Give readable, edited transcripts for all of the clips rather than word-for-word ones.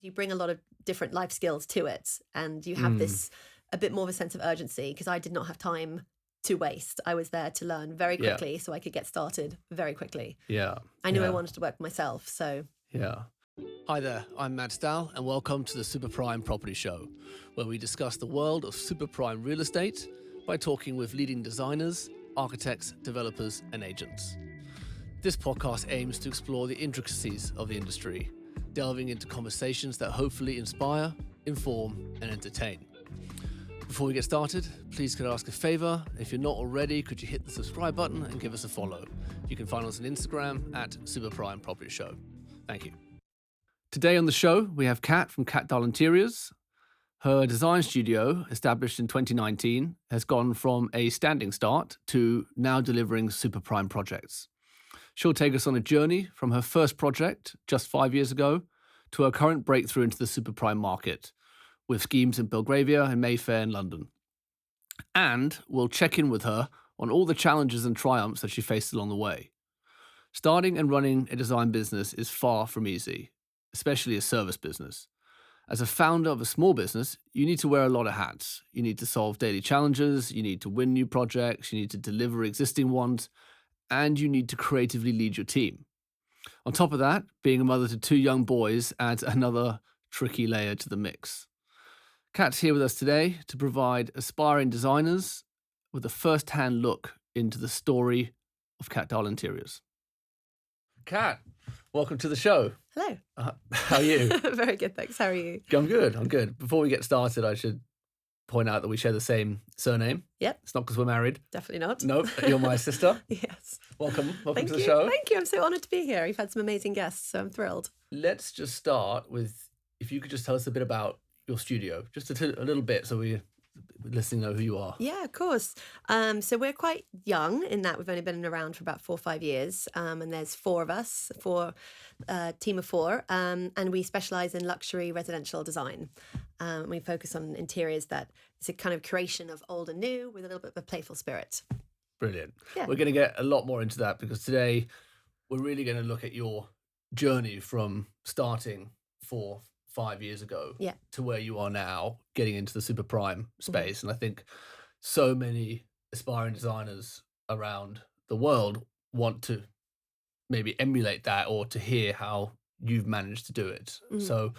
You bring a lot of different life skills to it, and you have this a bit more of a sense of urgency, because I did not have time to waste. I was there to learn very quickly so I could get started very quickly. Yeah. I knew I wanted to work for myself, so... Yeah. Hi there, I'm Matt Stahl, and welcome to the Super Prime Property Show, where we discuss the world of super prime real estate by talking with leading designers, architects, developers, and agents. This podcast aims to explore the intricacies of the industry, delving into conversations that hopefully inspire, inform, and entertain. Before we get started, please could I ask a favor? If you're not already, could you hit the subscribe button and give us a follow? You can find us on Instagram at Super Prime Property Show. Thank you. Today on the show, we have Kat from Kat Dahl Interiors. Her design studio, established in 2019, has gone from a standing start to now delivering super prime projects. She'll take us on a journey from her first project just 5 years ago to her current breakthrough into the super prime market with schemes in Belgravia and Mayfair in London. And we'll check in with her on all the challenges and triumphs that she faced along the way. Starting and running a design business is far from easy, especially a service business. As a founder of a small business, you need to wear a lot of hats. You need to solve daily challenges, you need to win new projects, you need to deliver existing ones, and you need to creatively lead your team. On top of that, being a mother to 2 young boys adds another tricky layer to the mix. Kat's here with us today to provide aspiring designers with a first-hand look into the story of Kat Dahl Interiors. Kat, welcome to the show. Hello. How are you? Very good, thanks. How are you? I'm good. Before we get started, I should point out that we share the same surname. Yep. It's not because we're married. Definitely not. Nope, you're my sister. Yes. Welcome Thank to you. the show. Thank you. I'm so honoured to be here. You've had some amazing guests, so I'm thrilled. Let's just start with, if you could just tell us a bit about your studio, just a little bit, so we listening know who you are. Yeah, of course. So we're quite young in that we've only been around for about 4 or 5 years, and there's 4 of us, team of 4, and we specialise in luxury residential design. We focus on interiors that it's a kind of creation of old and new with a little bit of a playful spirit. Brilliant. Yeah. We're going to get a lot more into that, because today we're really going to look at your journey from starting 4 or 5 years ago to where you are now, getting into the super prime space. Mm-hmm. And I think so many aspiring designers around the world want to maybe emulate that, or to hear how you've managed to do it. Mm-hmm. So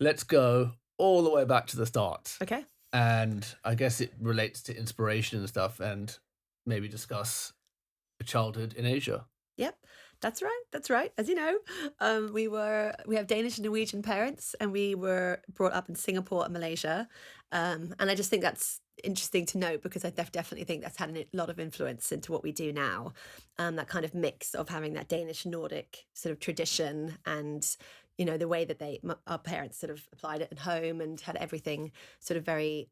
let's go all the way back to the start. Okay. And I guess it relates to inspiration and stuff, and maybe discuss a childhood in Asia. Yep, that's right. As you know, we have Danish and Norwegian parents, and we were brought up in Singapore and Malaysia. And I just think that's interesting to note, because I definitely think that's had a lot of influence into what we do now. That kind of mix of having that Danish Nordic sort of tradition, and the way that our parents sort of applied it at home and had everything sort of very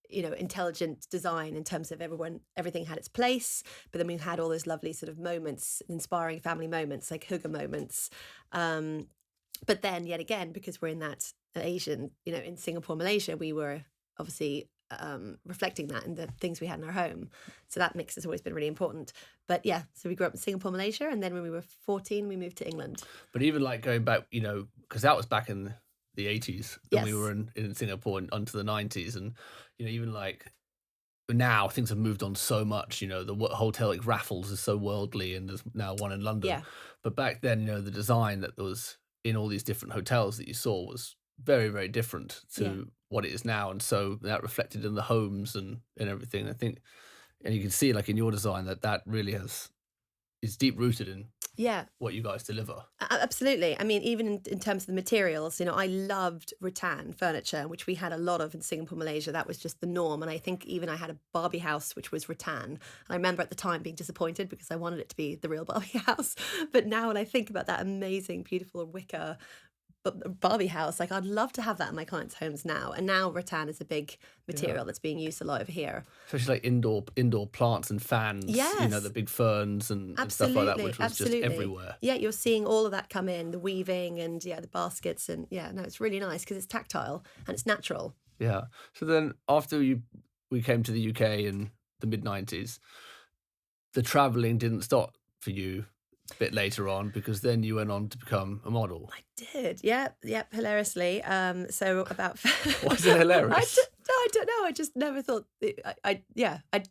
intelligent design in terms of everything had its place, but then we had all those lovely sort of moments, inspiring family moments, like hygge moments. But then yet again, because we're in that Asian, in Singapore, Malaysia, we were obviously reflecting that in the things we had in our home. So that mix has always been really important. But yeah, so we grew up in Singapore, Malaysia, and then when we were 14, we moved to England. But even like going back, because that was back in the 80s, and we were in Singapore and onto the 90s, and even like now things have moved on so much. The hotel like Raffles is so worldly, and there's now one in London. Yeah. But back then, the design that was in all these different hotels that you saw was very, very different to what it is now, and so that reflected in the homes and everything. I think, and you can see like in your design that really is deep rooted in what you guys deliver. Absolutely. I mean, even in terms of the materials, I loved rattan furniture, which we had a lot of in Singapore, Malaysia. That was just the norm. And I think even I had a Barbie house, which was rattan. And I remember at the time being disappointed, because I wanted it to be the real Barbie house. But now when I think about that amazing, beautiful wicker Barbie house, like I'd love to have that in my clients' homes now. And now rattan is a big material that's being used a lot over here. Especially like indoor plants and fans, yes. The big ferns and stuff like that, which was just everywhere. Yeah, you're seeing all of that come in, the weaving and the baskets, and it's really nice because it's tactile and it's natural. Yeah. So then after we came to the UK in the mid-90s, the travelling didn't stop for you. bit later on, because then you went on to become a model. I did. Yep, yep, hilariously. So about Why is it hilarious? I don't know. I just never thought I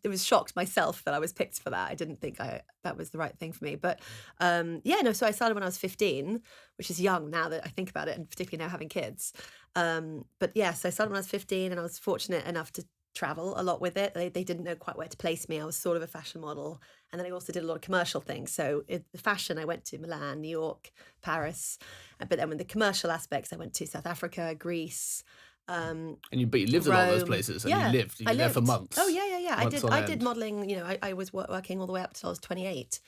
was shocked myself that I was picked for that. I didn't think that was the right thing for me. But yeah, no. So I started when I was 15, which is young now that I think about it, and particularly now having kids. But yeah, so I started when I was 15, and I was fortunate enough to travel a lot with it. They didn't know quite where to place me. I was sort of a fashion model, and then I also did a lot of commercial things. So in the fashion, I went to Milan, New York, Paris, but then with the commercial aspects, I went to South Africa, Greece, But you lived in all those Rome. places, and Yeah, you I were there for lived. months. Oh yeah, yeah, yeah. Months on I did end. modeling. I was working all the way up till I was 28.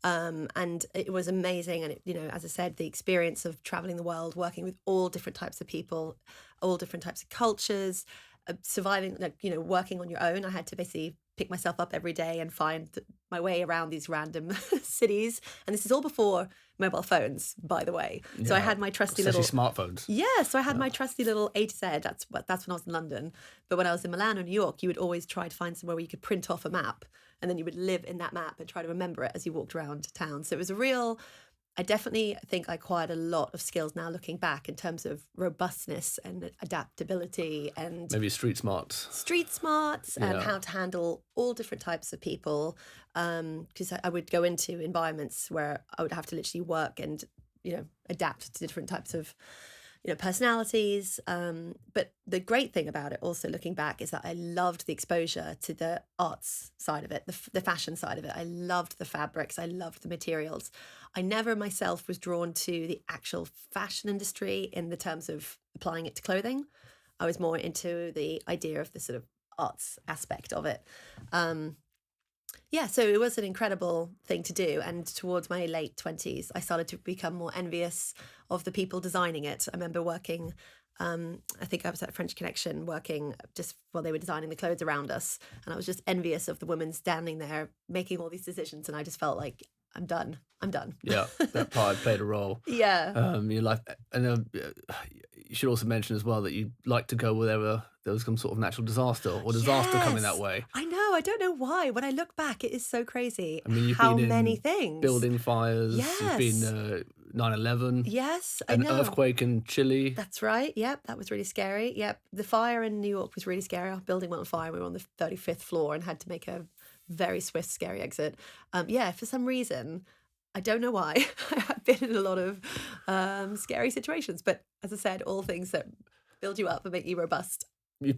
And it was amazing. And as I said, the experience of traveling the world, working with all different types of people, all different types of cultures, surviving, working on your own. I had to basically pick myself up every day and find my way around these random cities. And this is all before mobile phones, by the way. So I Yeah, had my trusty especially little smartphones. yeah, so I had my trusty little A to Z. That's when I was in London. But when I was in Milan or New York, you would always try to find somewhere where you could print off a map, and then you would live in that map and try to remember it as you walked around town. So it was a real. I definitely think I acquired a lot of skills now looking back in terms of robustness and adaptability and Maybe street smarts. street smarts and Yeah. how to handle all different types of people. Because I would go into environments where I would have to literally work and adapt to different types of personalities. But the great thing about it, also looking back, is that I loved the exposure to the arts side of it, the fashion side of it. I loved the fabrics. I loved the materials. I never myself was drawn to the actual fashion industry in the terms of applying it to clothing. I was more into the idea of the sort of arts aspect of it. Yeah, so it was an incredible thing to do. And towards my late 20s, I started to become more envious of the people designing it. I remember working, I think I was at French Connection working just while they were designing the clothes around us. And I was just envious of the women standing there making all these decisions. And I just felt like, I'm done. I'm done. Yeah, that part played a role. Yeah. Your life, and you should also mention as well that you like to go wherever there was some sort of natural disaster or disaster coming that Yes. way. I know. I don't know why. When I look back, it is so crazy I mean, you've how been many in things. building fires. You've been Yes. 9/11. Yes, I An know. earthquake in Chile. That's right. Yep, that was really scary. Yep, the fire in New York was really scary. Our building went on fire. We were on the 35th floor and had to make a very swift, scary exit. Yeah, for some reason, I don't know why. I've been in a lot of scary situations, but as I said, all things that build you up and make you robust You-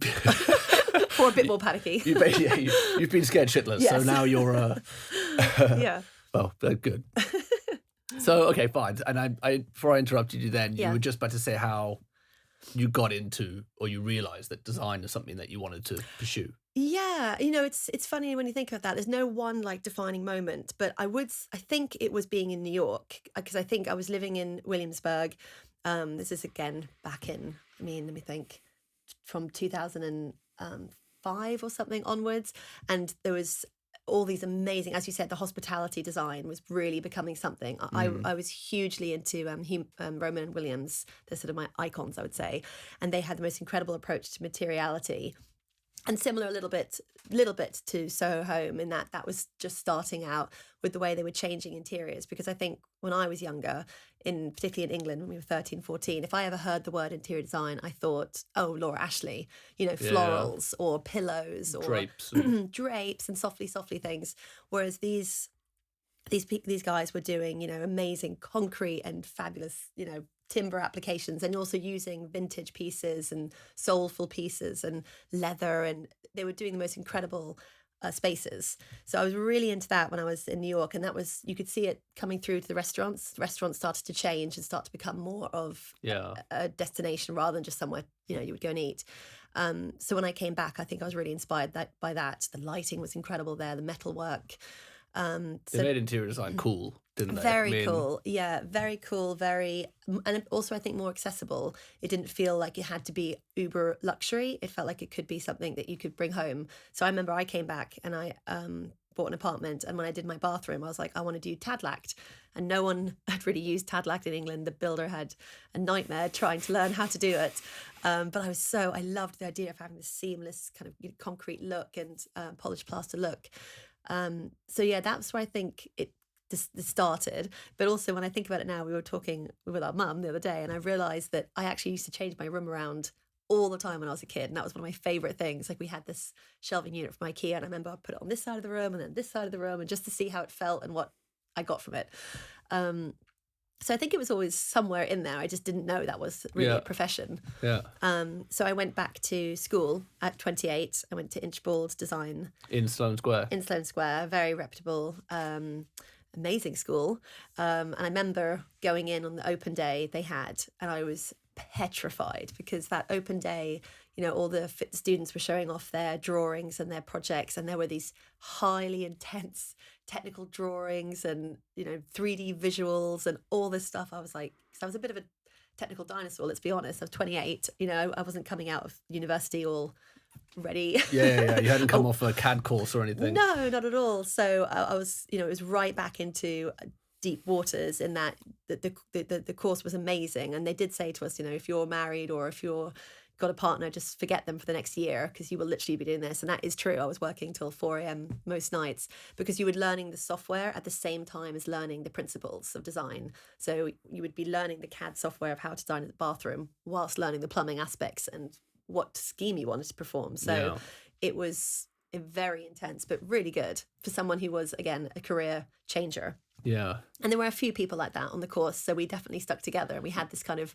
or a bit more panicky. You've been scared shitless, so Yes. now you're Yeah. well, good. So okay, fine. And I before I interrupted you, then you Yeah. were just about to say how you got into, or you realised that design is something that you wanted to pursue. Yeah, it's funny when you think of that. There's no one like defining moment, but I think it was being in New York because I think I was living in Williamsburg. This is again back in, let me think, from 2005 or something onwards, and there was all these amazing, as you said, the hospitality design was really becoming something. I was hugely into Roman and Williams. They're sort of my icons, I would say, and they had the most incredible approach to materiality and similar a little bit to Soho Home in that was just starting out with the way they were changing interiors. Because I think when I was younger, particularly in England when we were 13, 14, if I ever heard the word interior design, I thought, oh, Laura Ashley, florals or pillows or Drapes. drapes and softly things. Whereas these guys were doing, amazing concrete and fabulous, timber applications, and also using vintage pieces and soulful pieces and leather, and they were doing the most incredible spaces. So I was really into that when I was in New York, and you could see it coming through to the restaurants. The restaurants started to change and start to become more of a destination rather than just somewhere you would go and eat. So when I came back, I think I was really inspired by that. The lighting was incredible there, the metalwork. They made interior design cool, didn't they? Very cool. Yeah, very cool. And also I think more accessible. It didn't feel like it had to be uber luxury. It felt like it could be something that you could bring home. So I remember I came back and I bought an apartment, and when I did my bathroom, I was like, I want to do Tadlacked. And no one had really used Tadlacked in England. The builder had a nightmare trying to learn how to do it. But I loved the idea of having this seamless kind of concrete look and polished plaster look. So yeah, that's where I think it this started. But also when I think about it now, we were talking with our mum the other day, and I realized that I actually used to change my room around all the time when I was a kid, and that was one of my favorite things. Like we had this shelving unit from IKEA, and I remember I put it on this side of the room and then this side of the room, and just to see how it felt and what I got from it. Um, so I think it was always somewhere in there. I just didn't know that was really Yeah. a profession. Yeah. So I went back to school at 28. I went to Inchbald Design In Sloane Square. in Sloane Square, very reputable, amazing school. And I remember going in on the open day they had, and I was petrified because that open day, all the students were showing off their drawings and their projects, and there were these highly intense technical drawings and 3D visuals and all this stuff. I was like, 'cause I was a bit of a technical dinosaur, let's be honest. I was 28, I wasn't coming out of university all ready. Yeah. You hadn't come off a CAD course or anything. No, not at all. So I was, it was right back into deep waters in that the course was amazing. And they did say to us, if you're married or if you're got a partner, just forget them for the next year because you will literally be doing this. And that is true. I was working till 4 a.m. most nights because you were learning the software at the same time as learning the principles of design. So you would be learning the CAD software of how to design a bathroom whilst learning the plumbing aspects and what scheme you wanted to perform. So it was very intense, but really good for someone who was, again, a career changer. Yeah. And there were a few people like that on the course, so we definitely stuck together. We had this kind of...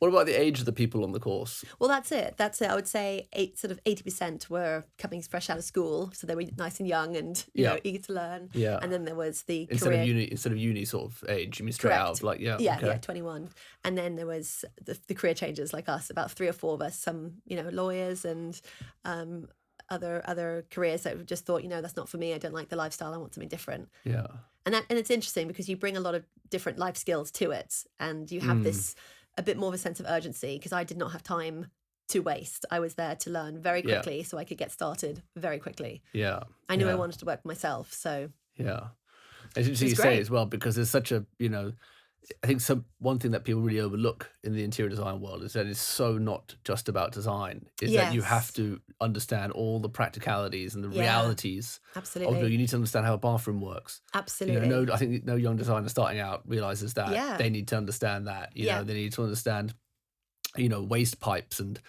What about the age of the people on the course? Well, that's it. I would say 80% were coming fresh out of school, so they were nice and young and eager to learn. Yeah. And then there was the instead career... Instead of uni sort of age, you mean straight out of like, Yeah, 21. And then there was the career changers like us, about 3 or 4 of us, some, lawyers and other careers that just thought, that's not for me. I don't like the lifestyle. I want something different. Yeah. And it's interesting because you bring a lot of different life skills to it, and you have this a bit more of a sense of urgency because I did not have time to waste. I was there to learn very quickly so I could get started very quickly. Yeah. I knew I wanted to work for myself, so... Yeah. It's interesting you say as well because there's such a, I think one thing that people really overlook in the interior design world is that it's so not just about design. Is that you have to understand all the practicalities and the realities. Absolutely. You need to understand how a bathroom works. Absolutely. I think no young designer starting out realizes that they need to understand that. They need to understand, waste pipes and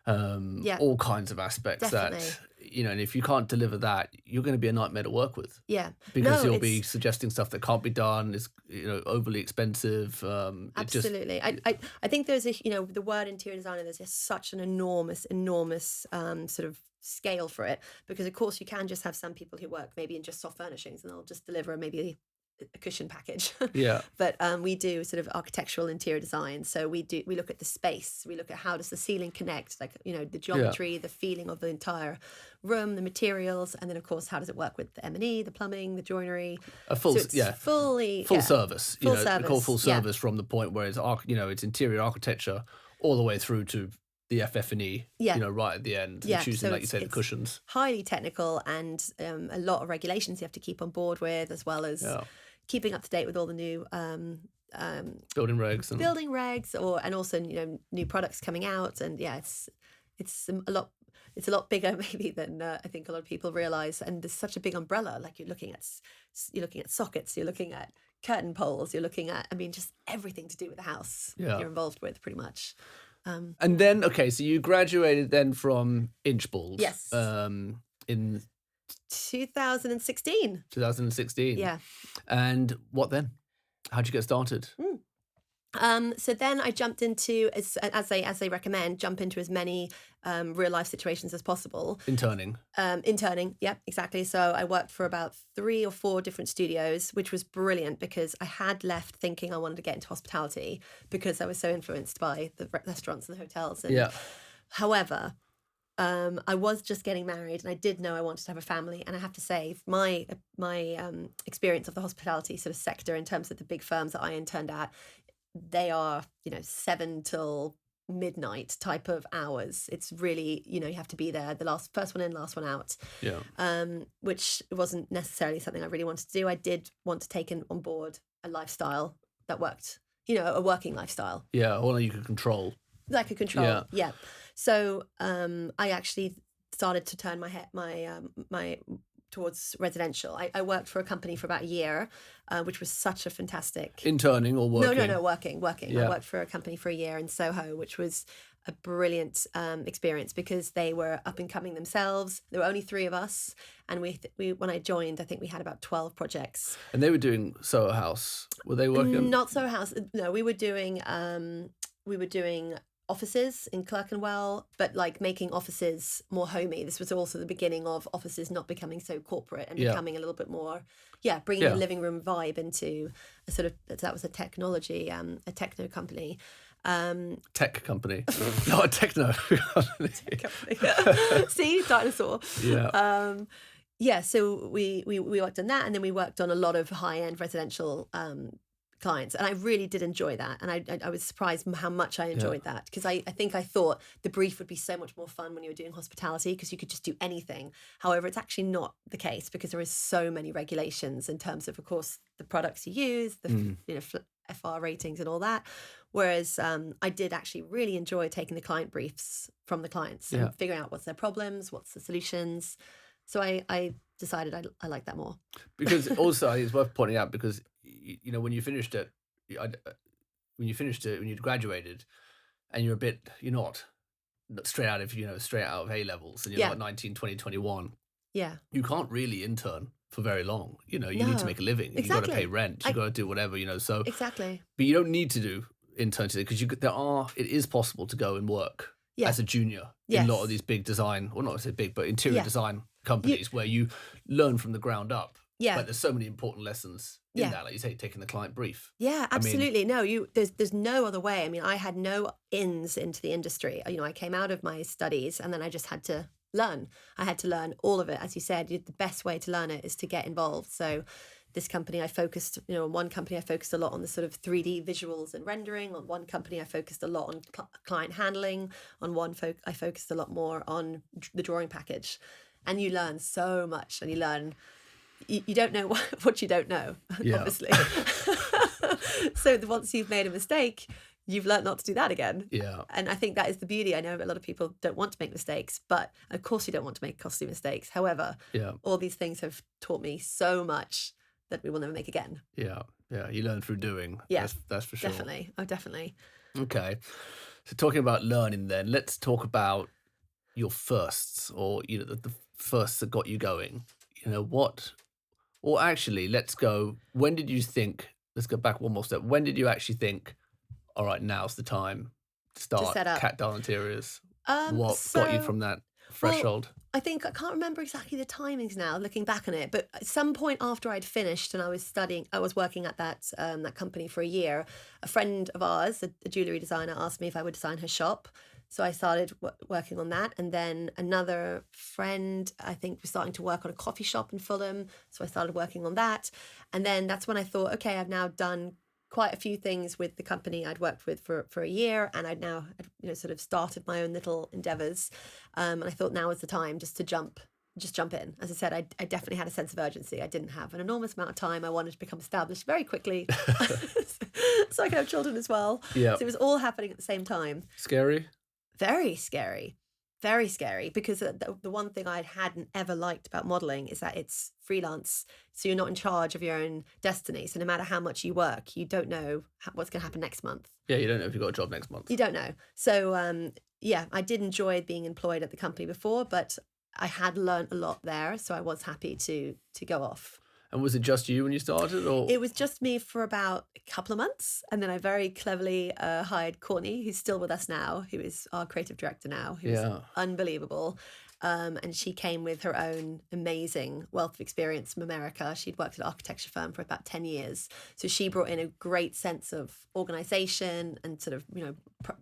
all kinds of aspects that, and if you can't deliver that, you're going to be a nightmare to work with. Yeah. Because you'll be suggesting stuff that can't be done, is, overly expensive. Absolutely. I think there's the word interior designer, there's just such an enormous sort of scale for it, because of course you can just have some people who work maybe in just soft furnishings and they'll just deliver maybe a cushion package. But we do sort of architectural interior design. So we look at the space, we look at how does the ceiling connect, like the geometry, the feeling of the entire room, the materials, and then of course how does it work with the M&E, the plumbing, the joinery. Full service. Full service. We call full service from the point where it's it's interior architecture all the way through to the FF&E, right at the end, choosing, so like you say, the cushions. Highly technical and a lot of regulations you have to keep on board with, as well as keeping up to date with all the new building regs and also new products coming out. And it's a lot bigger maybe than I think a lot of people realize. And there's such a big umbrella. Like you're looking at sockets, you're looking at curtain poles, you're looking at just everything to do with the house you're involved with pretty much. And then, so you graduated then from Inchbald. Yes. In 2016. 2016. Yeah. And what then? How'd you get started? So then I jumped into, as they recommend, jump into as many real life situations as possible. Interning. Yeah, exactly. So I worked for about 3 or 4 different studios, which was brilliant because I had left thinking I wanted to get into hospitality because I was so influenced by the restaurants and the hotels. And however, I was just getting married and I did know I wanted to have a family. And I have to say, my experience of the hospitality sort of sector in terms of the big firms that I interned at, they are 7 till midnight type of hours. It's really, you have to be there, the first one in, last one out. Which wasn't necessarily something I really wanted to do. I did want to take on board a lifestyle that worked, a working lifestyle. Or you could control. That I could control. So I actually started to turn my towards residential. I worked for a company for about a year, which was such a fantastic. Interning or working? No, working. Yeah. I worked for a company for a year in Soho, which was a brilliant experience because they were up and coming themselves. There were only 3 of us, and we when I joined, I think we had about 12 projects. And they were doing Soho House. Were they working on? Not Soho House. No, we were doing offices in Clerkenwell, but like making offices more homey. This was also the beginning of offices not becoming so corporate and becoming a little bit more, bringing a living room vibe into a sort of, that was a technology, a techno company. Tech company, not a techno company. See, dinosaur. Yeah. So we worked on that, and then we worked on a lot of high-end residential clients, and I really did enjoy that, and I was surprised how much I enjoyed that, because I think I thought the brief would be so much more fun when you were doing hospitality, because you could just do anything. However, it's actually not the case, because there is so many regulations in terms of course, the products you use, the FR ratings and all that. Whereas I did actually really enjoy taking the client briefs from the clients and figuring out what's their problems, what's the solutions. So I decided I like that more. Because also it's worth pointing out, because when you finished it, when you graduated, and you're not straight out of A levels, and you're like 19, 20, 21. Yeah. You can't really intern for very long. You need to make a living. Exactly. You got to pay rent. You got to do whatever. So exactly. But you don't need to do interns, because it is possible to go and work as a junior in a lot of these big design, or not say big, but interior design companies where you learn from the ground up. Yeah. But there's so many important lessons in that, like you say, taking the client brief. Yeah, absolutely. There's no other way. I mean, I had no ins into the industry. I came out of my studies, and then I just had to learn. I had to learn all of it. As you said, the best way to learn it is to get involved. So this company, I focused, on one company, I focused a lot on the sort of 3D visuals and rendering. On one company, I focused a lot on client handling. On one, I focused a lot more on the drawing package. And you learn so much, and you don't know what you don't know, obviously. So once you've made a mistake, you've learned not to do that again. Yeah. And I think that is the beauty. I know a lot of people don't want to make mistakes, but of course you don't want to make costly mistakes. However, all these things have taught me so much that we will never make again. Yeah. You learn through doing. Yeah, that's for sure. Definitely. Oh, definitely. Okay. So talking about learning, then let's talk about your firsts, or the firsts that got you going. Or actually, let's go. When did you think? Let's go back one more step. When did you actually think, all right, now's the time to start set up Cat Doll Interiors? What got you from that threshold? I think I can't remember exactly the timings now, looking back on it, but at some point after I'd finished and I was working at that company for a year, a friend of ours, a jewellery designer, asked me if I would design her shop. So I started working on that. And then another friend, I think, was starting to work on a coffee shop in Fulham. So I started working on that. And then that's when I thought, okay, I've now done quite a few things with the company I'd worked with for a year. And I'd now, sort of started my own little endeavours. And I thought now was the time just to jump in. As I said, I definitely had a sense of urgency. I didn't have an enormous amount of time. I wanted to become established very quickly. So I could have children as well. Yeah. So it was all happening at the same time. Scary? Very scary. Very scary, because the one thing I hadn't ever liked about modelling is that it's freelance. So you're not in charge of your own destiny. So no matter how much you work, you don't know what's going to happen next month. Yeah, you don't know if you've got a job next month. You don't know. So, I did enjoy being employed at the company before, but I had learned a lot there. So I was happy to go off. And was it just you when you started, or? It was just me for about a couple of months. And then I very cleverly hired Courtney, who's still with us now, who is our creative director now, who's unbelievable. And she came with her own amazing wealth of experience from America. She'd worked at an architecture firm for about 10 years. So she brought in a great sense of organisation and sort of,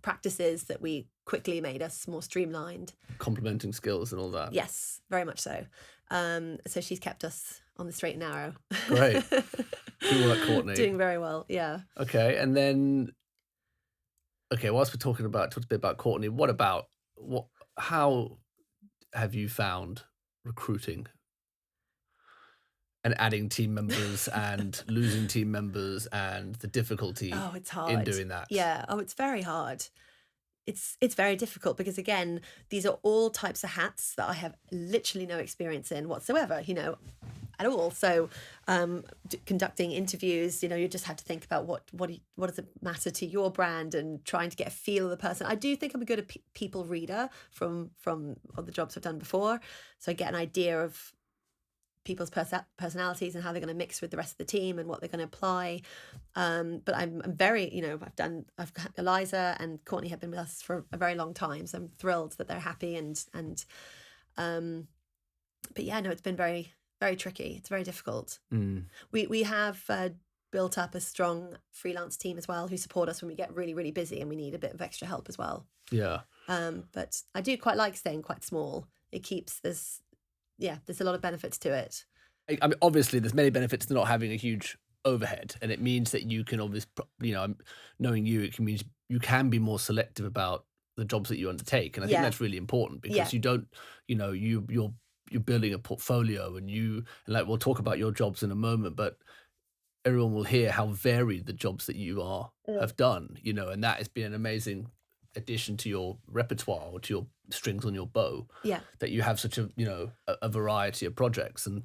practices that we quickly made us more streamlined. Complementing skills and all that. Yes, very much so. So she's kept us on the straight and narrow. Great. Good work, Courtney. Doing very well, yeah. Okay, and then, whilst we're talked a bit about Courtney, how have you found recruiting and adding team members and losing team members and the difficulty it's hard in doing that? Yeah, it's very hard. it's very difficult because again, these are all types of hats that I have literally no experience in whatsoever, at all. So, conducting interviews, you just have to think about what does it matter to your brand and trying to get a feel of the person. I do think I'm a good people reader from all the jobs I've done before, so I get an idea of people's personalities and how they're going to mix with the rest of the team and what they're going to apply. But I'm very, I've got Eliza and Courtney have been with us for a very long time, so I'm thrilled that they're happy but yeah, no, it's been very, very tricky. It's very difficult. We have built up a strong freelance team as well who support us when we get really, really busy and we need a bit of extra help as well. Yeah. But I do quite like staying quite small. It keeps this, there's a lot of benefits to it. I mean, obviously, there's many benefits to not having a huge overhead, and it means that you can knowing you, it can mean you can be more selective about the jobs that you undertake, and I think that's really important because you don't, you're building a portfolio, and like we'll talk about your jobs in a moment, but everyone will hear how varied the jobs that you have done, and that has been an amazing addition to your repertoire or to your strings on your bow. Yeah. That you have such a variety of projects, and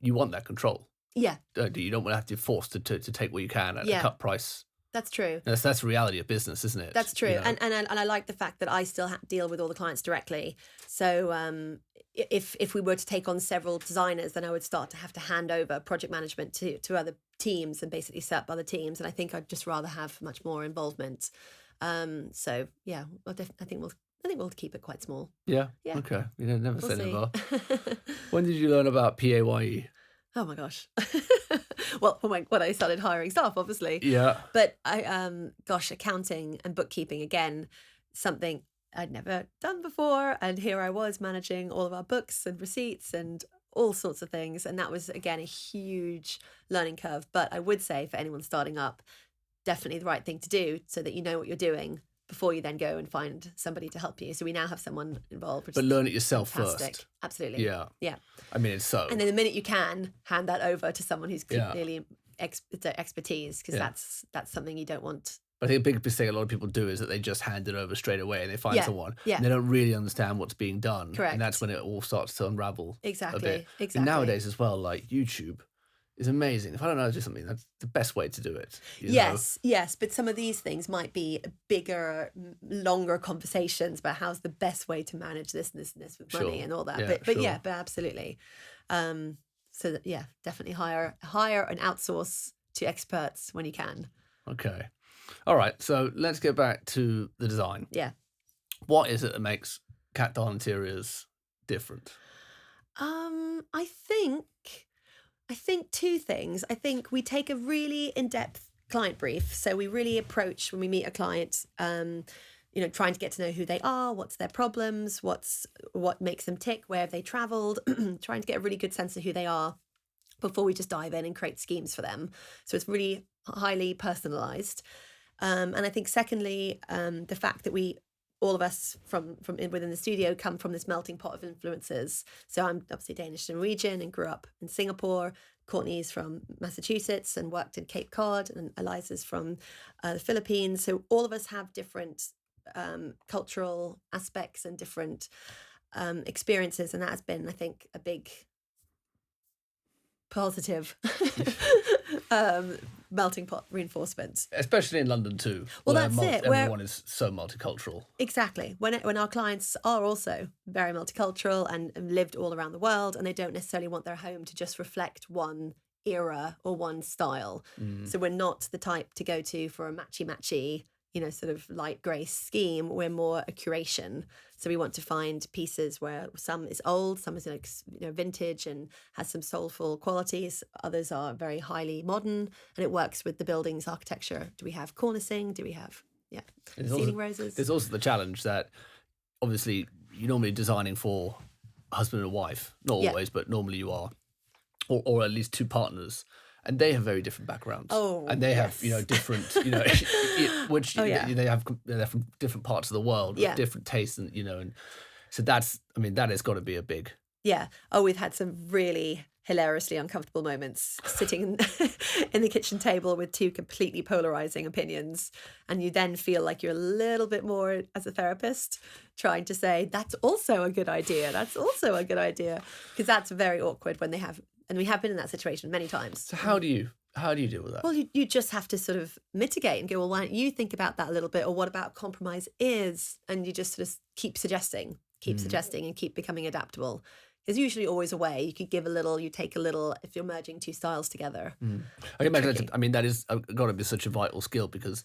you want that control. Yeah. You don't want to have to be forced to take what you can at a cut price. That's true. That's the reality of business, isn't it? That's true. And I like the fact that I still deal with all the clients directly. So if we were to take on several designers, then I would start to have to hand over project management to other teams and basically set up other teams. And I think I'd just rather have much more involvement. So yeah, I think we'll keep it quite small. Yeah. Yeah. Okay. You never We'll say see. never. When did you learn about PAYE? Oh my gosh. Well, when I started hiring staff, obviously. Yeah. But accounting and bookkeeping, again, something I'd never done before. And here I was managing all of our books and receipts and all sorts of things. And that was, again, a huge learning curve. But I would say for anyone starting up, definitely the right thing to do so that you know what you're doing before you then go and find somebody to help you. So we now have someone involved. But learn it yourself fantastic. first. Absolutely. Yeah. Yeah. I mean, it's so. And then the minute you can, hand that over to someone who's clearly expertise, because that's something you don't want. I think a big mistake a lot of people do is that they just hand it over straight away and they find someone and they don't really understand what's being done. Correct. And that's when it all starts to unravel Exactly. a bit. Exactly. And nowadays as well, like YouTube is amazing. If I don't know how to do something, that's the best way to do it. Yes. But some of these things might be bigger, longer conversations about how's the best way to manage this and this and this with money and all that. But absolutely. So that, definitely hire and outsource to experts when you can. Okay. All right. So let's get back to the design. Yeah. What is it that makes Cat Doll Interiors different? I think two things. I think we take a really in-depth client brief. So we really approach when we meet a client, trying to get to know who they are, what's their problems, what makes them tick, where have they traveled, trying to get a really good sense of who they are before we just dive in and create schemes for them. So it's really highly personalized. And I think secondly, the fact that all of us from within the studio come from this melting pot of influences. So I'm obviously Danish and Norwegian and grew up in Singapore. Courtney's from Massachusetts and worked in Cape Cod, and Eliza's from the Philippines. So all of us have different cultural aspects and different experiences, and that has been, I think, a big positive melting pot reinforcement. Especially in London too. Well, that's it. Everyone is so multicultural. Exactly. When our clients are also very multicultural and lived all around the world, and they don't necessarily want their home to just reflect one era or one style. So we're not the type to go to for a matchy, sort of light grey scheme. We're more a curation. So we want to find pieces where some is old, some is vintage and has some soulful qualities. Others are very highly modern, and it works with the building's architecture. Do we have cornicing? Do we have ceiling roses? There's also the challenge that obviously you're normally designing for a husband and a wife. Not always, but normally you are, or at least two partners. And they have very different backgrounds. Oh, and they have, different, they're from different parts of the world with different tastes, and so that has got to be a big Yeah. Oh, we've had some really hilariously uncomfortable moments sitting in, in the kitchen table with two completely polarizing opinions. And you then feel like you're a little bit more, as a therapist, trying to say, that's also a good idea. That's also a good idea. Because that's very awkward when they have, and we have been in that situation many times. So how do you deal with that? Well, you just have to sort of mitigate and go, well, why don't you think about that a little bit? Or what about compromise is? And you just sort of keep suggesting and keep becoming adaptable. There's usually always a way. You could give a little, you take a little, if you're merging two styles together. I can imagine. Tricky. I mean, that is got to be such a vital skill because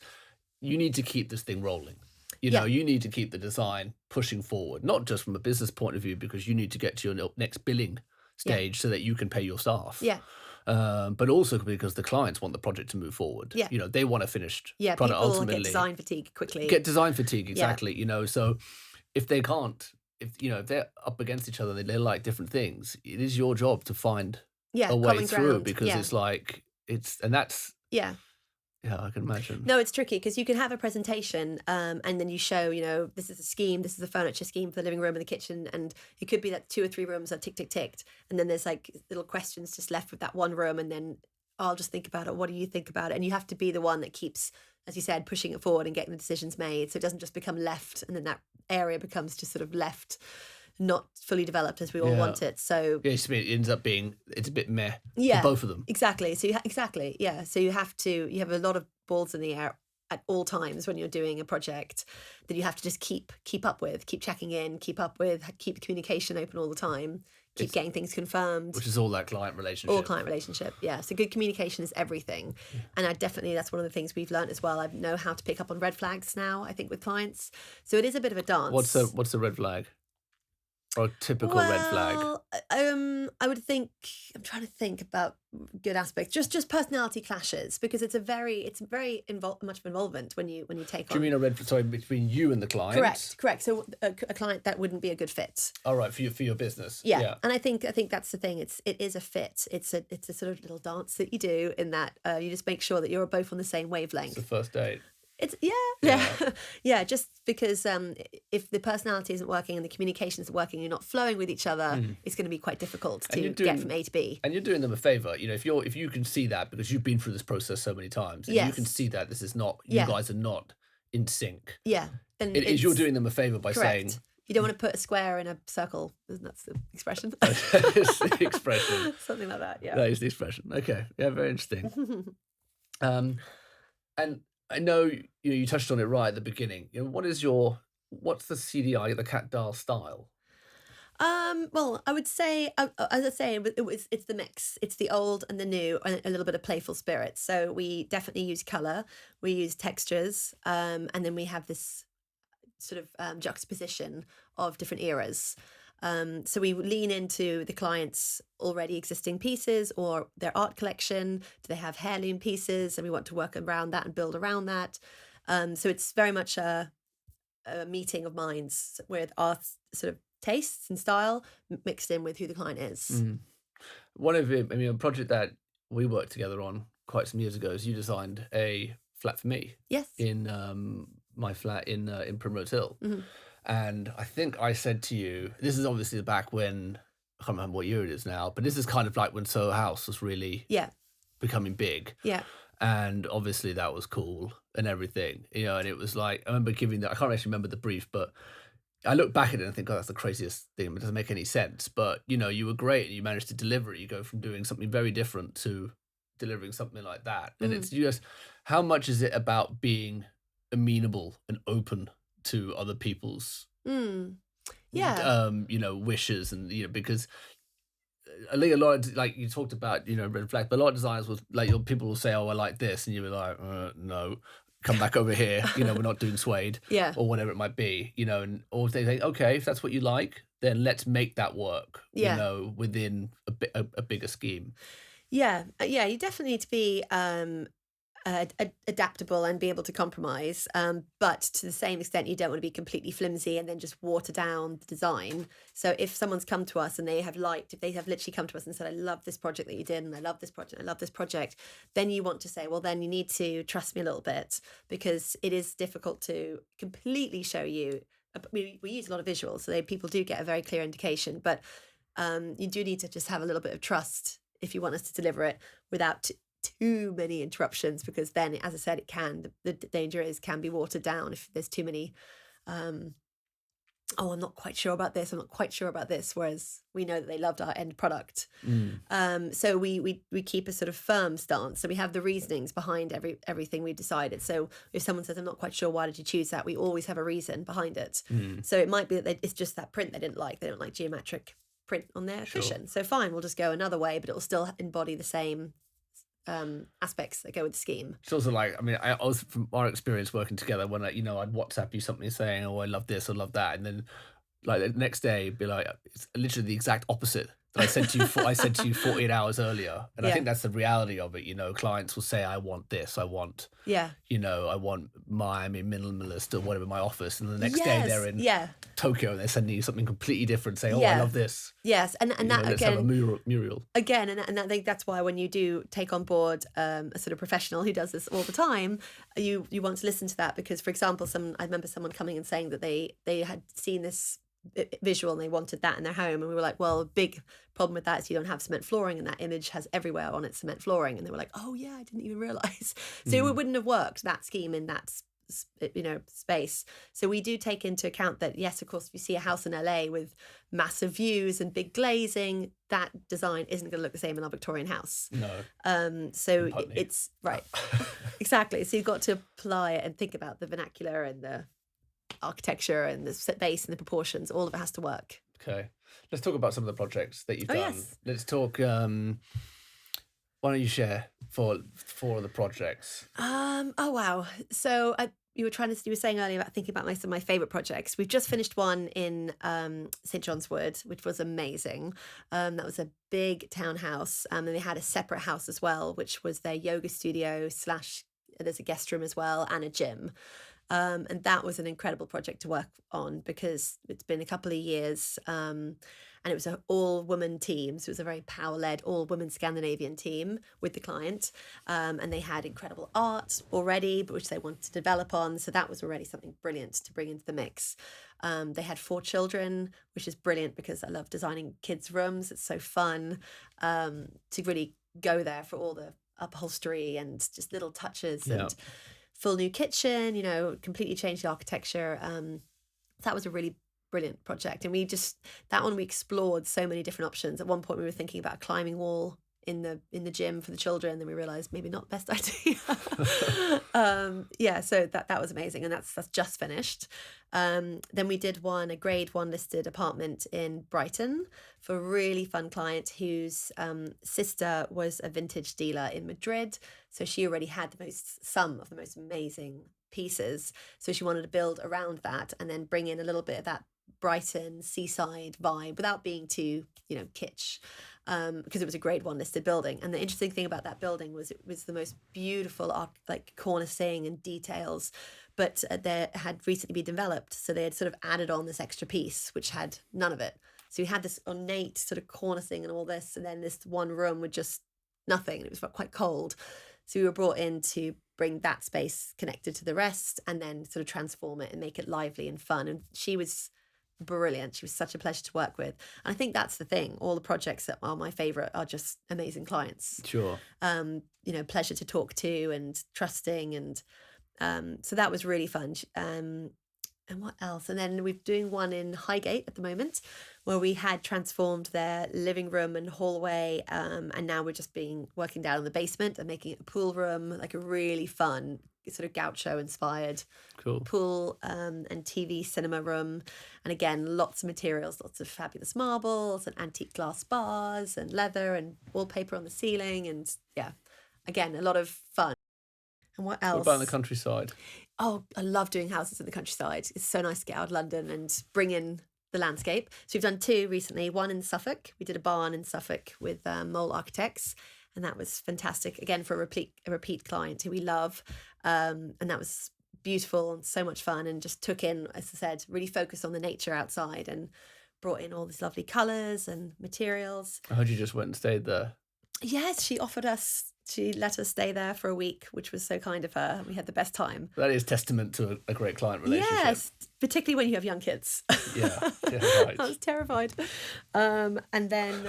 you need to keep this thing rolling. Yeah. You need to keep the design pushing forward, not just from a business point of view, because you need to get to your next billing stage so that you can pay your staff. Yeah. But also because the clients want the project to move forward. Yeah. They want a finished Yeah. product People ultimately. get design fatigue quickly. Get design fatigue, exactly. So if they can't, if they're up against each other, they like different things. It is your job to find a way common through ground. because Yeah. it's like and that's Yeah. I can imagine. No, it's tricky because you can have a presentation and then you show, this is a scheme, this is a furniture scheme for the living room and the kitchen. And it could be that 2 or 3 rooms are ticked. And then there's like little questions just left with that one room. And then I'll just think about it. What do you think about it? And you have to be the one that keeps, as you said, pushing it forward and getting the decisions made. So it doesn't just become left and then that area becomes just sort of left, not fully developed as we all want it. So it ends up being, it's a bit meh yeah, for both of them. Exactly. So exactly. Yeah. So you have a lot of balls in the air at all times when you're doing a project that you have to just keep up with, keep checking in, keep the communication open all the time, keep getting things confirmed. Which is all that client relationship. All client relationship. Yeah. So good communication is everything. Yeah. And that's one of the things we've learned as well. I know how to pick up on red flags now, I think, with clients. So it is a bit of a dance. What's the red flag? Or a typical red flag? I would think, I'm trying to think about good aspects. Just personality clashes, because it's very much of involvement when you take on. Do you mean between you and the client? Correct. So a client that wouldn't be a good fit. All right, for your business. Yeah. And I think that's the thing. It is a fit. It's a sort of little dance that you do in that you just make sure that you're both on the same wavelength. It's the first date. It's just because if the personality isn't working and the communication isn't working, you're not flowing with each other, it's going to be quite difficult to get from A to B. And you're doing them a favor, if you can see that because you've been through this process so many times, and you can see that this is not, you guys are not in sync. Yeah, then you're doing them a favor by saying. You don't want to put a square in a circle. That's the expression. It's the expression. Something like that. Yeah. That is the expression. Okay. Yeah. Very interesting. And I know you touched on it right at the beginning. What's the CDI, the cat dial style? Well, I would say, as I say, it's the mix. It's the old and the new, and a little bit of playful spirit. So we definitely use color, we use textures, and then we have this sort of juxtaposition of different eras. So we lean into the client's already existing pieces or their art collection. Do they have heirloom pieces? And we want to work around that and build around that. So it's very much a meeting of minds with our sort of tastes and style mixed in with who the client is. A project that we worked together on quite some years ago is you designed a flat for me. Yes. In my flat in Primrose Hill. Mm-hmm. And I think I said to you, this is obviously back when, I can't remember what year it is now, but this is kind of like when Soho House was really becoming big. Yeah. And obviously that was cool and everything, and it was like, I remember giving that, I can't actually remember the brief, but I look back at it and think, oh, that's the craziest thing. It doesn't make any sense. But, you were great and you managed to deliver it. You go from doing something very different to delivering something like that. And it's just, how much is it about being amenable and open to other people's wishes, and because I think a lot of, like you talked about red flag, but a lot of designers will, like, people will say, oh, I like this, and you were like, no, come back over here, we're not doing suede, or whatever it might be, or if they think, okay, if that's what you like, then let's make that work, within a bigger scheme. You definitely need to be adaptable and be able to compromise, but to the same extent you don't want to be completely flimsy and then just water down the design. So if someone's come to us and if they have literally come to us and said, I love this project that you did, and I love this project, then you want to say, well, then you need to trust me a little bit, because it is difficult to completely show you. We use a lot of visuals, so people do get a very clear indication, but You do need to just have a little bit of trust if you want us to deliver it without too many interruptions, because then, as I said, the danger is can be watered down if there's too many. Oh, I'm not quite sure about this. I'm not quite sure about this. Whereas we know that they loved our end product. So we keep a sort of firm stance. So we have the reasonings behind everything we decided. So if someone says, I'm not quite sure, why did you choose that? We always have a reason behind it. So it might be that it's just that print they didn't like. They don't like geometric print on their cushion. So fine, we'll just go another way, but it will still embody the same aspects that go with the scheme. It's also like, I mean, I was from our experience working together when, I'd WhatsApp you something saying, oh, I love this, I love that. And then like the next day be like, it's literally the exact opposite that I sent to you. I sent to you 48 hours earlier. And I think that's the reality of it. Clients will say, I want this, I want, I want Miami minimalist or whatever, my office. And the next day they're in Tokyo and they're sending you something completely different, saying, oh, I love this. Yes. And that let's again, have a mural. Again, and I think that's why when you do take on board a sort of professional who does this all the time, you want to listen to that, because, for example, I remember someone coming and saying that they had seen this visual and they wanted that in their home, and we were like, well, a big problem with that is you don't have cement flooring, and that image has everywhere on it cement flooring, and they were like, oh yeah, I didn't even realize. So it wouldn't have worked, that scheme in that space. So we do take into account that, yes, of course, if you see a house in LA with massive views and big glazing, that design isn't going to look the same in our Victorian house. No. So it's right. Exactly. So you've got to apply it and think about the vernacular and the architecture and the base and the proportions. All of it has to work. Okay, let's talk about some of the projects that you've done. Yes. Let's talk. Why don't you share four of the projects? Oh wow! So you were saying earlier about thinking about some of my favorite projects. We've just finished one in St John's Wood, which was amazing. That was a big townhouse, and they had a separate house as well, which was their yoga studio / there's a guest room as well and a gym. And that was an incredible project to work on, because it's been a couple of years, and it was an all-woman team. So it was a very power-led, all-woman Scandinavian team with the client, and they had incredible art already, but which they wanted to develop on. So that was already something brilliant to bring into the mix. They had 4 children, which is brilliant because I love designing kids' rooms. It's so fun to really go there for all the upholstery and just little touches and full new kitchen, completely changed the architecture. That was a really brilliant project. And that one we explored so many different options. At one point we were thinking about a climbing wall in the gym for the children, then we realized maybe not the best idea. So that was amazing, and that's just finished. Then we did a grade 1 listed apartment in Brighton for a really fun client whose sister was a vintage dealer in Madrid, so she already had some of the most amazing pieces, so she wanted to build around that and then bring in a little bit of that Brighton seaside vibe without being too kitsch, because it was a grade 1 listed building. And the interesting thing about that building was it was the most beautiful cornicing and details, but there had recently been developed, so they had sort of added on this extra piece which had none of it. So we had this ornate sort of cornicing and all this, and then this one room with just nothing, and it was quite cold. So we were brought in to bring that space connected to the rest and then sort of transform it and make it lively and fun. And she was brilliant. She was such a pleasure to work with. And I think that's the thing. All the projects that are my favorite are just amazing clients. Sure. Pleasure to talk to and trusting. And so that was really fun. And what else? And then we're doing one in Highgate at the moment, where we had transformed their living room and hallway, and now we're just working down in the basement and making it a pool room, like a really fun sort of gaucho inspired pool and TV cinema room. And again, lots of materials, lots of fabulous marbles and antique glass bars and leather and wallpaper on the ceiling, and again, a lot of fun. And what else? What about in the countryside? Oh, I love doing houses in the countryside. It's so nice to get out of London and bring in the landscape. So we've done 2 recently, one in Suffolk. We did a barn in Suffolk with Mole Architects, and that was fantastic. Again, for a repeat client who we love. And that was beautiful and so much fun, and just took in, as I said, really focused on the nature outside and brought in all these lovely colours and materials. I heard you just went and stayed there. Yes, she let us stay there for a week, which was so kind of her. We had the best time. That is testament to a great client relationship. Yes, particularly when you have young kids. Yeah, yeah, right. I was terrified. And then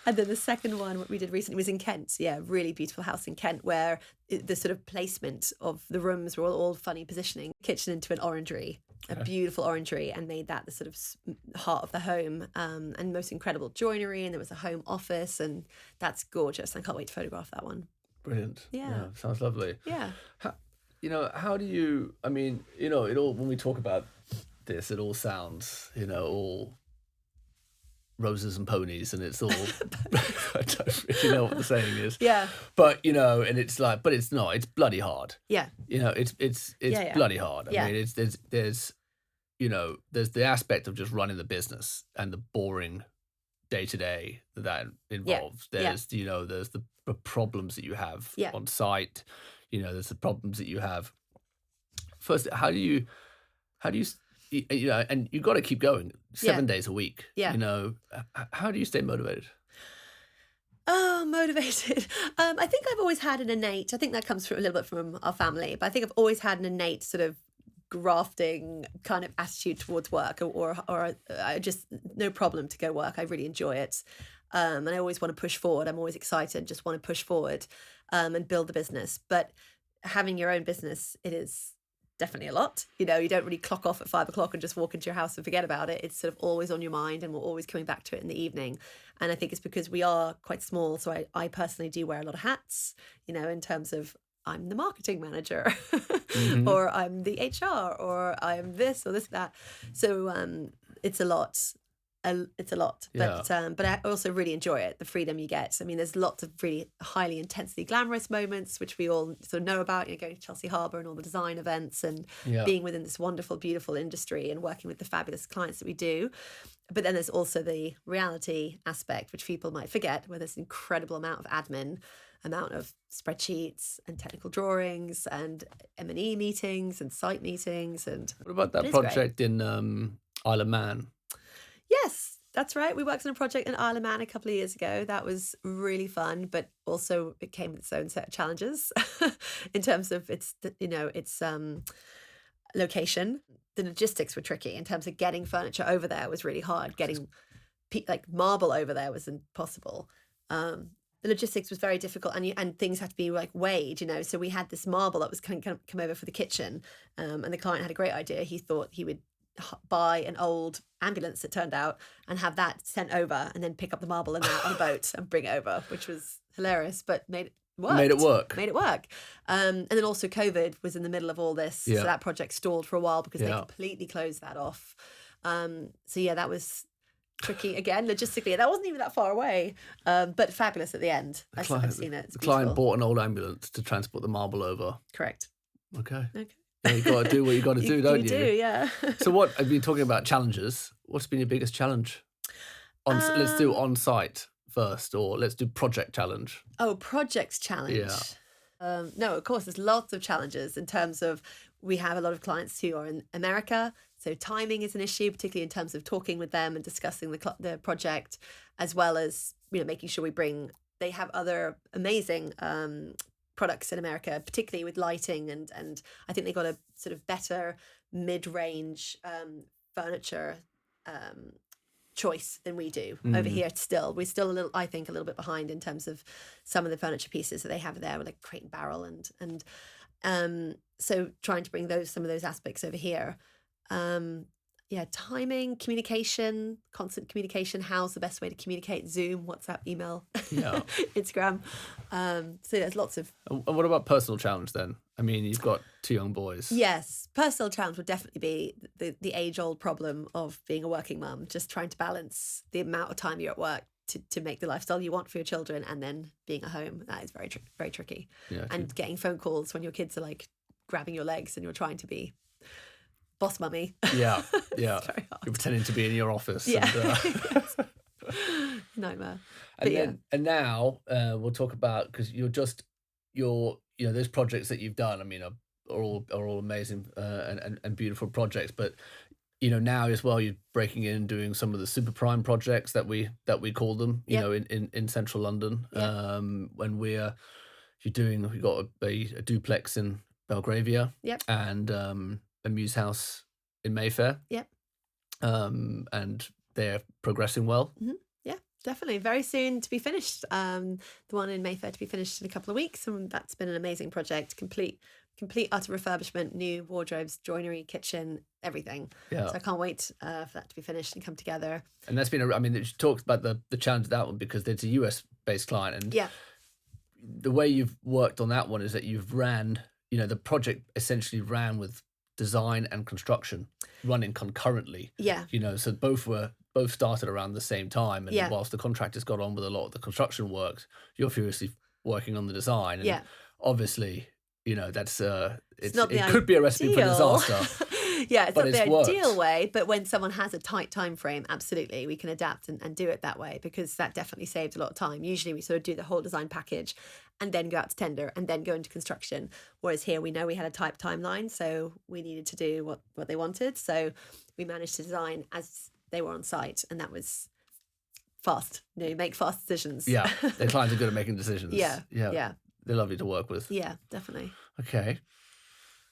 and then the second one, what we did recently, was in Kent. Yeah, really beautiful house in Kent, where the sort of placement of the rooms were all funny positioning. Kitchen into an orangery, a beautiful orangery, and made that the sort of heart of the home. And most incredible joinery, and there was a home office, and that's gorgeous. I can't wait to photograph that one. Brilliant. Yeah. Sounds lovely. Yeah. How do you, I mean, it all, when we talk about this, it all sounds, all roses and ponies, and it's all, I don't really know what the saying is. Yeah. But, and it's like, but it's not, it's bloody hard. Yeah. It's bloody hard. I mean, there's the aspect of just running the business and the boring day to day that involves. There's, there's the problems that you have on site. There's the problems that you have. First, how do you, and you got to keep going 7 days a week. Yeah. How do you stay motivated? Oh, motivated. I think I've always had an innate, I think that comes from a little bit from our family, but I think I've always had an innate sort of grafting kind of attitude towards work, or I just, no problem to go work. I really enjoy it. And I always want to push forward. I'm always excited, just want to push forward and build the business. But having your own business, it is definitely a lot. You don't really clock off at 5 o'clock and just walk into your house and forget about it. It's sort of always on your mind, and we're always coming back to it in the evening. And I think it's because we are quite small. So I personally do wear a lot of hats, in terms of I'm the marketing manager or I'm the HR or I'm this or this, that. So it's a lot. It's a lot, but I also really enjoy it, the freedom you get. I mean, there's lots of really highly intensely glamorous moments, which we all sort of know about, going to Chelsea Harbour and all the design events and being within this wonderful, beautiful industry and working with the fabulous clients that we do. But then there's also the reality aspect, which people might forget, where there's an incredible amount of admin, amount of spreadsheets and technical drawings and M&E meetings and site meetings. And what about that project in Isle of Man? Yes, that's right. We worked on a project in Isle of Man a couple of years ago. That was really fun, but also it came with its own set of challenges in terms of its location. The logistics were tricky in terms of getting furniture over there was really hard. Getting marble over there was impossible. The logistics was very difficult, and things had to be weighed. So we had this marble that was come over for the kitchen, and the client had a great idea. He thought he would buy an old ambulance, it turned out, and have that sent over, and then pick up the marble and that on a boat and bring it over, which was hilarious, but made it work. And then also COVID was in the middle of all this, so that project stalled for a while because they completely closed that off. That was tricky again logistically. That wasn't even that far away, but fabulous at the end. I've seen it. The client bought an old ambulance to transport the marble over. Correct. Okay. You got to do what you got to do, don't you? You do, yeah. So what, I've been talking about challenges. What's been your biggest challenge? Let's do on-site first, or let's do project challenge. Oh, projects challenge. Yeah. No, of course, there's lots of challenges in terms of, we have a lot of clients who are in America, so timing is an issue, particularly in terms of talking with them and discussing the project, as well as making sure they have other amazing products in America, particularly with lighting, and I think they got a sort of better mid-range furniture choice than we do over here. We're still a little bit behind in terms of some of the furniture pieces that they have there, with Crate and Barrel, and so trying to bring some of those aspects over here. Timing, communication, constant communication. How's the best way to communicate? Zoom, WhatsApp, email, Instagram. So there's lots of. And what about personal challenge then? I mean, you've got 2 young boys. Yes, personal challenge would definitely be the age-old problem of being a working mum, just trying to balance the amount of time you're at work to make the lifestyle you want for your children, and then being at home. That is very very tricky. Yeah, and getting phone calls when your kids are grabbing your legs and you're trying to be boss mummy. Yeah. You're pretending to be in your office. Yeah. Nightmare. And now we'll talk about, because those projects that you've done, I mean, are all amazing and beautiful projects. But now as well, you're breaking in and doing some of the super prime projects that we call them. In central London. When we've got a duplex in Belgravia. Yep. And a Muse House in Mayfair. Yep. And they're progressing well. Mm-hmm. Yeah, definitely. Very soon to be finished. The one in Mayfair to be finished in a couple of weeks, and that's been an amazing project. Complete utter refurbishment, new wardrobes, joinery, kitchen, everything. Yeah. So I can't wait for that to be finished and come together. And that's been, I mean, you talked about the challenge of that one because it's a US based client. And yeah, the way you've worked on that one is that you've ran, the project essentially ran with design and construction running concurrently. Yeah. So both started around the same time. And whilst the contractors got on with a lot of the construction work, you're furiously working on the design. And obviously, that's it could be a recipe for disaster. Yeah, it's but not the worked. Ideal way, but when someone has a tight time frame, absolutely, we can adapt and do it that way, because that definitely saves a lot of time. Usually we sort of do the whole design package and then go out to tender and then go into construction. Whereas here we know we had a tight timeline, so we needed to do what they wanted. So we managed to design as they were on site, and that was fast. Make fast decisions. Yeah, their clients are good at making decisions. Yeah. They're lovely to work with. Yeah, definitely. Okay.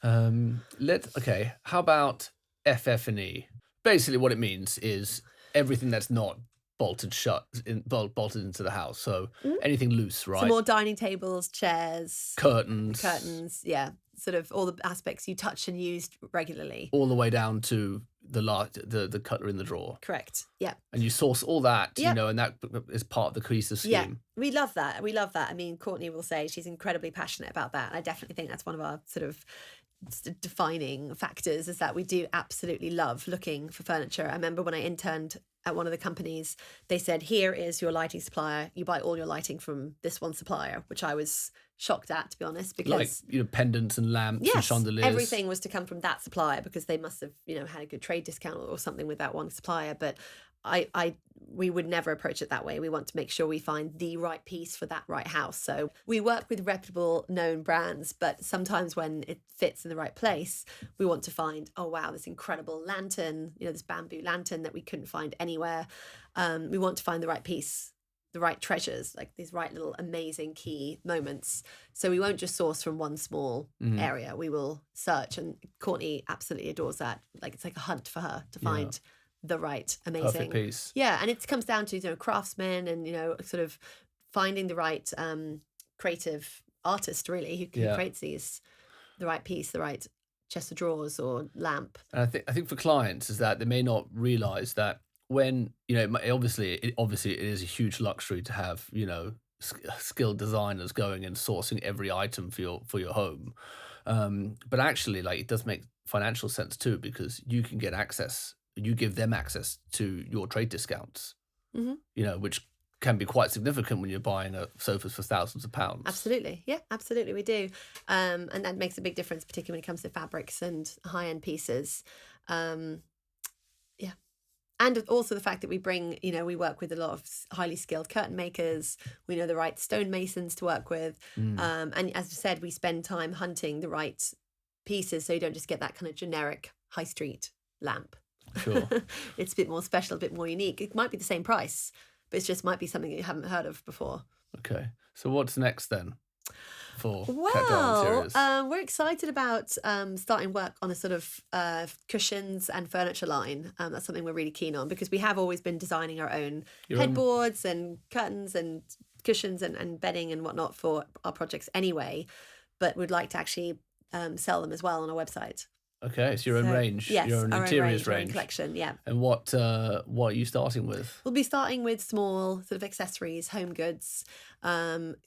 How about FF&E? Basically what it means is everything that's not bolted into the house. So anything loose, right? So more dining tables, chairs, curtains, yeah, sort of all the aspects you touch and use regularly. All the way down to the cutlery in the drawer. Correct. Yeah. And you source all that, and that is part of the cohesive scheme. Yeah, we love that. I mean, Courtney will say she's incredibly passionate about that. I definitely think that's one of our sort of defining factors, is that we do absolutely love looking for furniture. I remember when I interned at one of the companies, they said, here is your lighting supplier. You buy all your lighting from this one supplier, which I was shocked at, to be honest, because pendants and lamps and chandeliers. Everything was to come from that supplier, because they must have, had a good trade discount or something with that one supplier. But we would never approach it that way. We want to make sure we find the right piece for that right house. So we work with reputable, known brands, but sometimes when it fits in the right place, we want to find, oh wow, this incredible lantern, this bamboo lantern that we couldn't find anywhere. We want to find the right piece, the right treasures, like these right little amazing key moments. So we won't just source from one small area. We will search, and Courtney absolutely adores that. Like, it's like a hunt for her to find the right amazing perfect piece. Yeah, and it comes down to craftsmen and sort of finding the right creative artist, really, who creates the right piece, the right chest of drawers or lamp. And I think for clients is that they may not realize that when obviously it is a huge luxury to have skilled designers going and sourcing every item for your home, but actually, like, it does make financial sense too, because you can get access. You give them access to your trade discounts, which can be quite significant when you're buying sofas for thousands of pounds. Absolutely. Yeah, absolutely. We do. And that makes a big difference, particularly when it comes to fabrics and high-end pieces. Yeah. And also the fact that we bring, we work with a lot of highly skilled curtain makers. We know the right stonemasons to work with. And as I said, we spend time hunting the right pieces, so you don't just get that kind of generic high street lamp. Sure. It's a bit more special, a bit more unique. It might be the same price, but it just might be something that you haven't heard of before. Okay. So what's next then for Well, we're excited about starting work on a sort of cushions and furniture line. That's something we're really keen on, because we have always been designing our own headboards and curtains and cushions and bedding and whatnot for our projects anyway, but we'd like to actually sell them as well on our website. Okay, so your own range, yes, your own our interiors own range, collection, yeah. And what are you starting with? We'll be starting with small sort of accessories, home goods,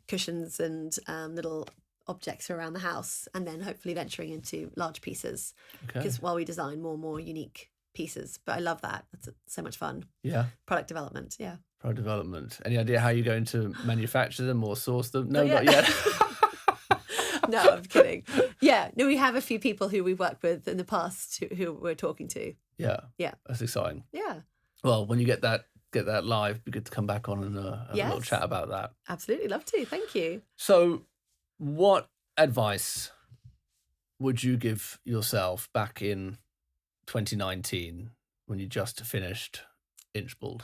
cushions and little objects around the house, and then hopefully venturing into large pieces. Okay. Because while we design more and more unique pieces, but I love that. That's so much fun. Yeah. Product development, yeah. Product development. Any idea how you're going to manufacture them or source them? No, not yet. No, I'm kidding. Yeah, no, we have a few people who we've worked with in the past who we're talking to. Yeah, that's exciting. Yeah. Well, when you get that live, it'd be good to come back on and have a little chat about that. Absolutely, love to. Thank you. So, what advice would you give yourself back in 2019 when you just finished Inchbald?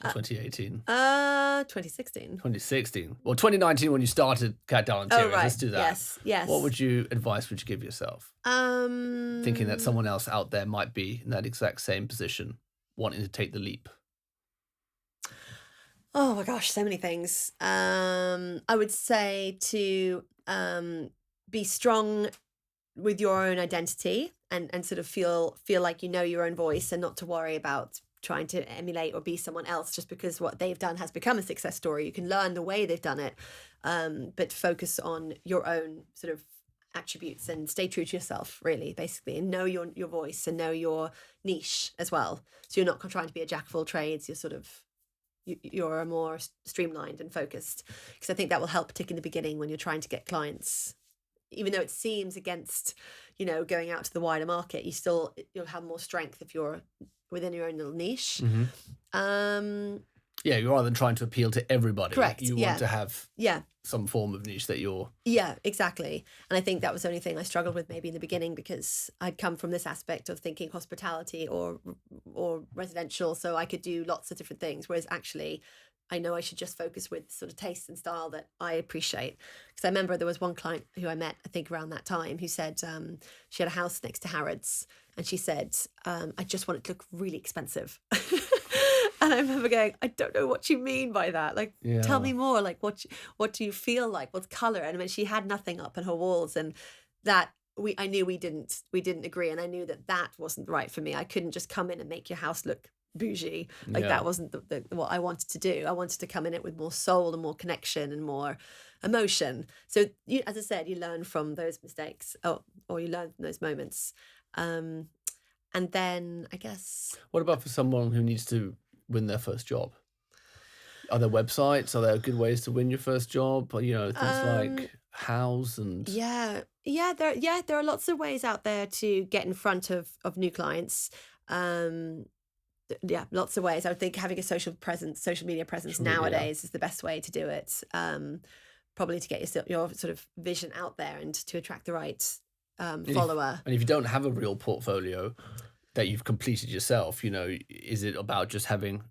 Or 2018? 2016. 2016. Well, 2019 when you started Cat Doll Interiors. Oh, right. Let's do that. Yes. What advice would you give yourself? Thinking that someone else out there might be in that exact same position, wanting to take the leap. Oh my gosh, so many things. I would say to be strong with your own identity and sort of feel like you know your own voice and not to worry about trying to emulate or be someone else just because what they've done has become a success story. You can learn the way they've done it, but focus on your own sort of attributes and stay true to yourself, really, basically, and know your voice and know your niche as well. So you're not trying to be a jack of all trades. You're more streamlined and focused, because I think that will help, particularly in the beginning when you're trying to get clients. Even though it seems against, going out to the wider market, you'll have more strength if you're within your own little niche. Mm-hmm. Yeah, rather than trying to appeal to everybody. Correct. You want to have some form of niche that you're... Yeah, exactly. And I think that was the only thing I struggled with maybe in the beginning, because I'd come from this aspect of thinking hospitality or residential, so I could do lots of different things, whereas actually I know I should just focus with sort of taste and style that I appreciate. Because I remember there was one client who I met, I think around that time, who said she had a house next to Harrods, and she said, I just want it to look really expensive. And I remember going, I don't know what you mean by that. Like, tell me more. Like, what do you feel like? What's color? And I mean, she had nothing up on her walls, and that I knew we didn't agree, and I knew that wasn't right for me. I couldn't just come in and make your house look bougie. Like that wasn't what I wanted to do. I wanted to come in it with more soul and more connection and more emotion. So as I said, you learn from those mistakes, or you learn from those moments. And then I guess, what about for someone who needs to win their first job? Are there websites? Are there good ways to win your first job? Things like House and... there are lots of ways out there to get in front of new clients. Lots of ways. I would think having a social media presence nowadays is the best way to do it. Probably to get your sort of vision out there and to attract the right follower. And if you don't have a real portfolio that you've completed yourself, is it about just having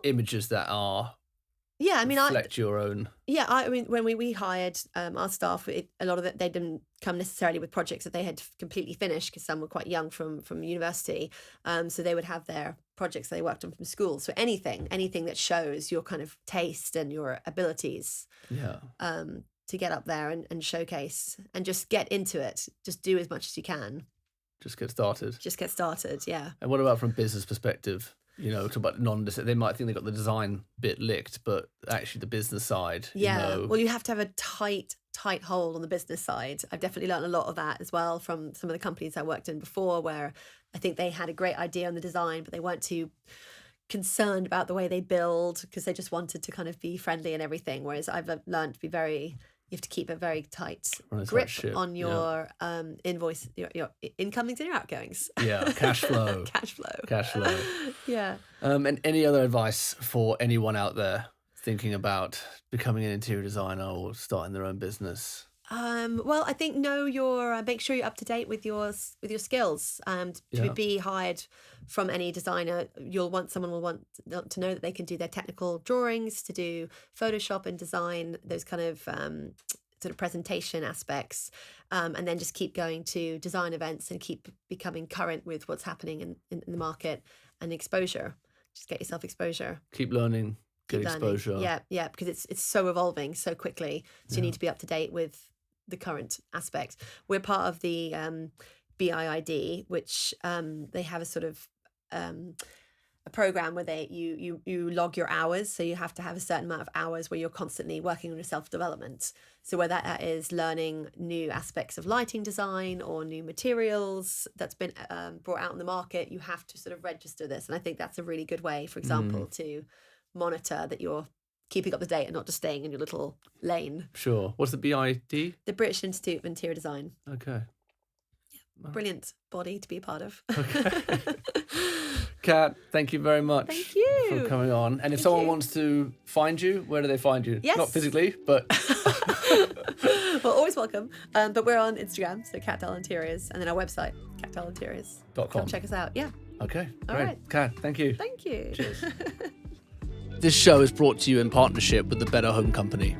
images that are reflect your own? Yeah, I mean, when we hired our staff, a lot of it, they didn't come necessarily with projects that they had completely finished, because some were quite young from university. So they would have their projects they worked on from school. So anything that shows your kind of taste and your abilities. To get up there and showcase and just get into it. Just do as much as you can. Just get started. Yeah. And what about from business perspective? Talk about they might think they got the design bit licked, but actually the business side. Well, you have to have a tight hold on the business side. I've definitely learned a lot of that as well from some of the companies I worked in before, where I think they had a great idea on the design, but they weren't too concerned about the way they build, because they just wanted to kind of be friendly and everything. Whereas I've learned to be you have to keep a very tight grip on your invoice, your incomings and your outgoings. Yeah, cash flow. Cash flow. Yeah. And any other advice for anyone out there thinking about becoming an interior designer or starting their own business? Well, I think make sure you're up to date with your skills. To be hired from any designer, someone will want to know that they can do their technical drawings, to do Photoshop and design, those kind of sort of presentation aspects, and then just keep going to design events and keep becoming current with what's happening in the market, and exposure. Just get yourself exposure. Keep learning. Get exposure. Yeah, because it's so evolving so quickly. So you need to be up to date with the current aspect. We're part of the BIID, which they have a sort of a program where you log your hours. So you have to have a certain amount of hours where you're constantly working on your self-development. So whether that is learning new aspects of lighting design or new materials that's been brought out on the market, you have to sort of register this. And I think that's a really good way, for example, to monitor that you're keeping up to date and not just staying in your little lane. Sure. What's the BID? The British Institute of Interior Design. Okay. Yeah. Brilliant body to be a part of. Okay. Kat, thank you very much. Thank you for coming on. And if someone wants to find you, where do they find you? Yes. Not physically, but... Well, always welcome. But we're on Instagram, so Cat Doll Interiors, and then our website, catdollinteriors.com. Come check us out. Yeah. Okay. All great. right. Kat, thank you. Thank you. Cheers. This show is brought to you in partnership with the Better Home Company.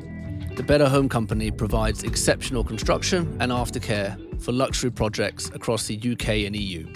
The Better Home Company provides exceptional construction and aftercare for luxury projects across the UK and EU.